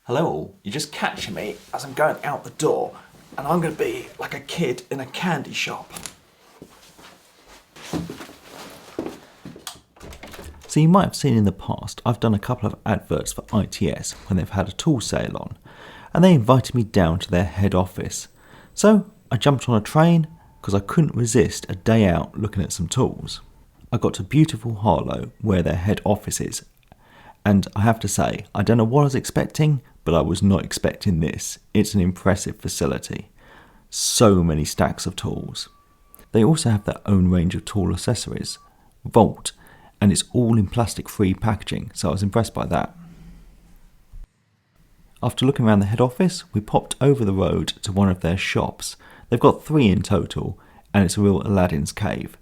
Hello all, you're just catching me as I'm going out the door and I'm going to be like a kid in a candy shop. So you might have seen in the past I've done a couple of adverts for ITS when they've had a tool sale on, and they invited me down to their head office. So I jumped on a train because I couldn't resist a day out looking at some tools. I got to beautiful Harlow where their head office is, and I have to say, I don't know what I was expecting, but I was not expecting this. It's an impressive facility. So many stacks of tools. They also have their own range of tool accessories, Vault, and it's all in plastic-free packaging, so I was impressed by that. After looking around the head office, we popped over the road to one of their shops. They've got 3 in total, and it's a real Aladdin's cave.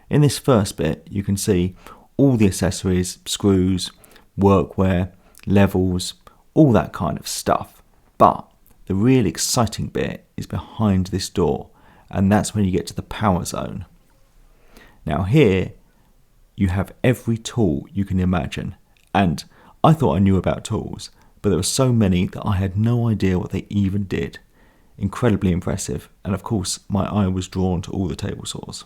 In this first bit, you can see all the accessories, screws, workwear, levels, all that kind of stuff. But the really exciting bit is behind this door, and that's when you get to the power zone. Now here, you have every tool you can imagine, and I thought I knew about tools, but there were so many that I had no idea what they even did. Incredibly impressive, and of course my eye was drawn to all the table saws.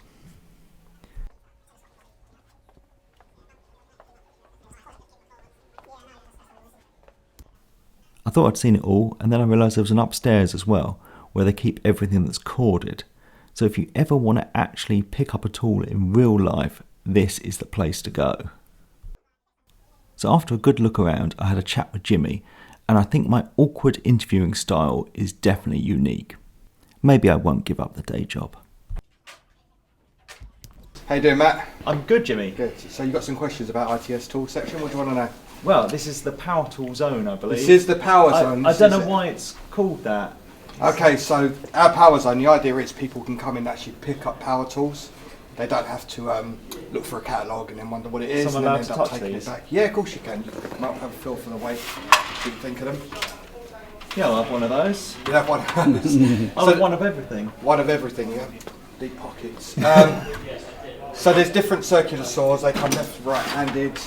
I thought I'd seen it all, and then I realised there was an upstairs as well, where they keep everything that's corded. So if you ever want to actually pick up a tool in real life, this is the place to go. So after a good look around, I had a chat with Jimmy, and I think my awkward interviewing style is definitely unique. Maybe I won't give up the day job. How you doing, Matt? I'm good, Jimmy. Good. So you got some questions about ITS tool section. What do you want to know? Well, this is the power tool zone, I believe. This is the power zone. I don't know why it's called that. Okay, so our power zone, the idea is people can come in and actually pick up power tools. They don't have to look for a catalogue and then wonder what it is. So I'm and then allowed end to up touch taking these? it back. Yeah, of course you can. You can pick them up, have a feel for the weight. What do you think of them? Yeah, I'll have one of those. You have one. I'll have one of everything. One of everything, yeah. Deep pockets. So there's different circular saws. They come left, right-handed.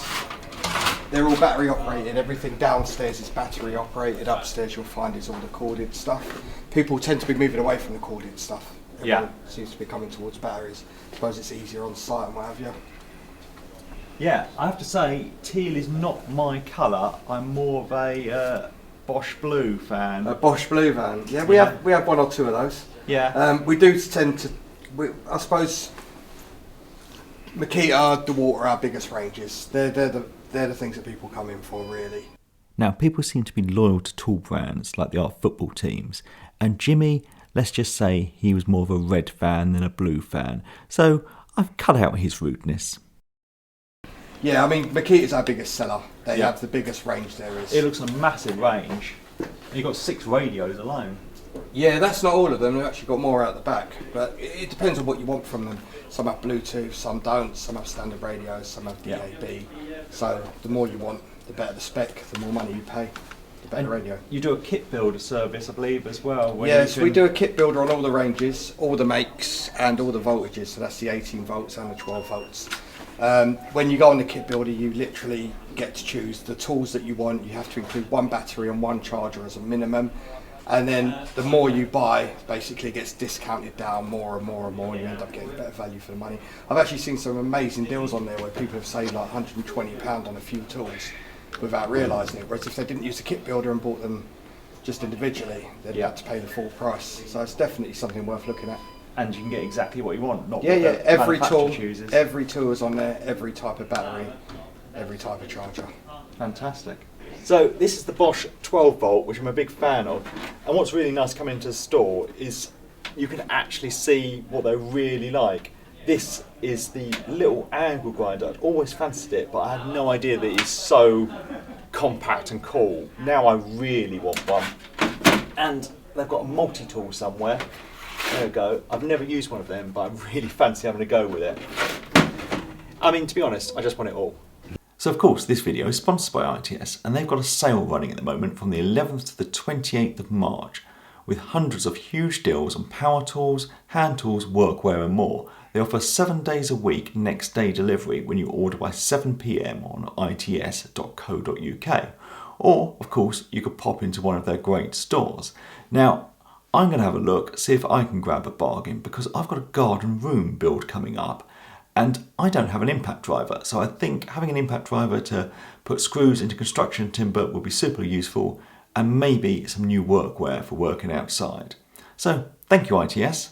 They're all battery operated. Everything downstairs is battery operated. Upstairs you'll find is all the corded stuff. People tend to be moving away from the corded stuff. Everyone seems to be coming towards batteries. I suppose it's easier on site and what have you. Yeah, I have to say, teal is not my colour. I'm more of a Bosch Blue fan. A Bosch Blue van. Yeah, we have one or two of those. Yeah. We do tend to. I suppose Makita, DeWalt are our biggest ranges. They're the things that people come in for, really. Now, people seem to be loyal to tool brands like they are football teams, and Jimmy, let's just say he was more of a red fan than a blue fan, so I've cut out his rudeness. Yeah, I mean, Makita's our biggest seller. They have the biggest range there is. It looks a massive range. You've got 6 radios alone. Yeah, that's not all of them. We've actually got more out the back, but it depends on what you want from them. Some have Bluetooth, some don't. Some have standard radios, some have DAB. So the more you want, the better the spec, the more money you pay, the better radio. You do a kit builder service, I believe, as well. Yes, we do a kit builder on all the ranges, all the makes, and all the voltages. So that's the 18 volts and the 12 volts. When you go on the kit builder, you literally get to choose the tools that you want. You have to include 1 battery and 1 charger as a minimum. And then the more you buy, basically it gets discounted down more and more and more, and you end up getting better value for the money. I've actually seen some amazing deals on there where people have saved like £120 on a few tools without realising it. Whereas if they didn't use the kit builder and bought them just individually, they'd have to pay the full price. So it's definitely something worth looking at. And you can get exactly what you want, not yeah, what the every tool chooses. Every tool is on there, every type of battery, every type of charger. Fantastic. So this is the Bosch 12 volt, which I'm a big fan of. And what's really nice coming into the store is you can actually see what they're really like. This is the little angle grinder. I'd always fancied it, but I had no idea that it's so compact and cool. Now I really want one. And they've got a multi-tool somewhere. There we go. I've never used one of them, but I really fancy having a go with it. I mean, to be honest, I just want it all. So of course this video is sponsored by ITS, and they've got a sale running at the moment from the 11th to the 28th of March with hundreds of huge deals on power tools, hand tools, workwear and more. They offer 7 days a week next day delivery when you order by 7 PM on its.co.uk, Or, of course, you could pop into one of their great stores. Now, I'm going to have a look, see if I can grab a bargain, because I've got a garden room build coming up and I don't have an impact driver. So I think having an impact driver to put screws into construction timber will be super useful, and maybe some new workwear for working outside. So thank you, ITS.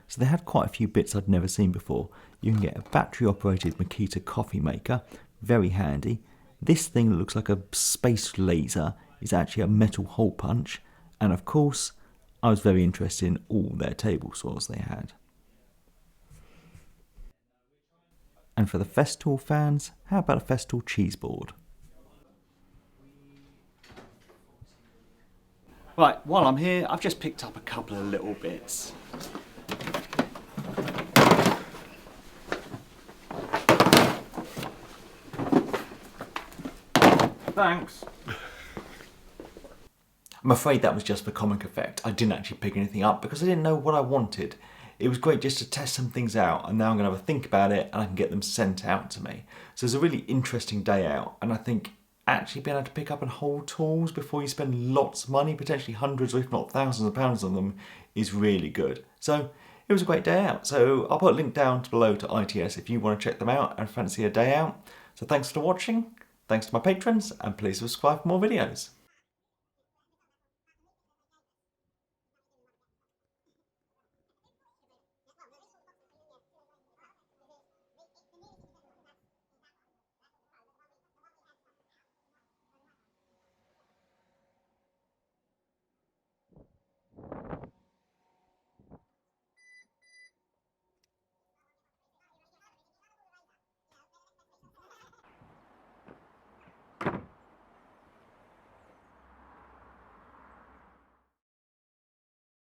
So they had quite a few bits I'd never seen before. You can get a battery operated Makita coffee maker, very handy. This thing that looks like a space laser is actually a metal hole punch, and of course I was very interested in all their table saws they had. And for the Festool fans, how about a Festool cheese board? Right, while I'm here, I've just picked up a couple of little bits. Thanks. I'm afraid that was just for comic effect. I didn't actually pick anything up because I didn't know what I wanted. It was great just to test some things out, and now I'm going to have a think about it and I can get them sent out to me. So it's a really interesting day out, and I think actually being able to pick up and hold tools before you spend lots of money, potentially hundreds or if not thousands of pounds on them, is really good. So it was a great day out. So I'll put a link down below to ITS if you want to check them out and fancy a day out. So thanks for watching, thanks to my patrons, and please subscribe for more videos.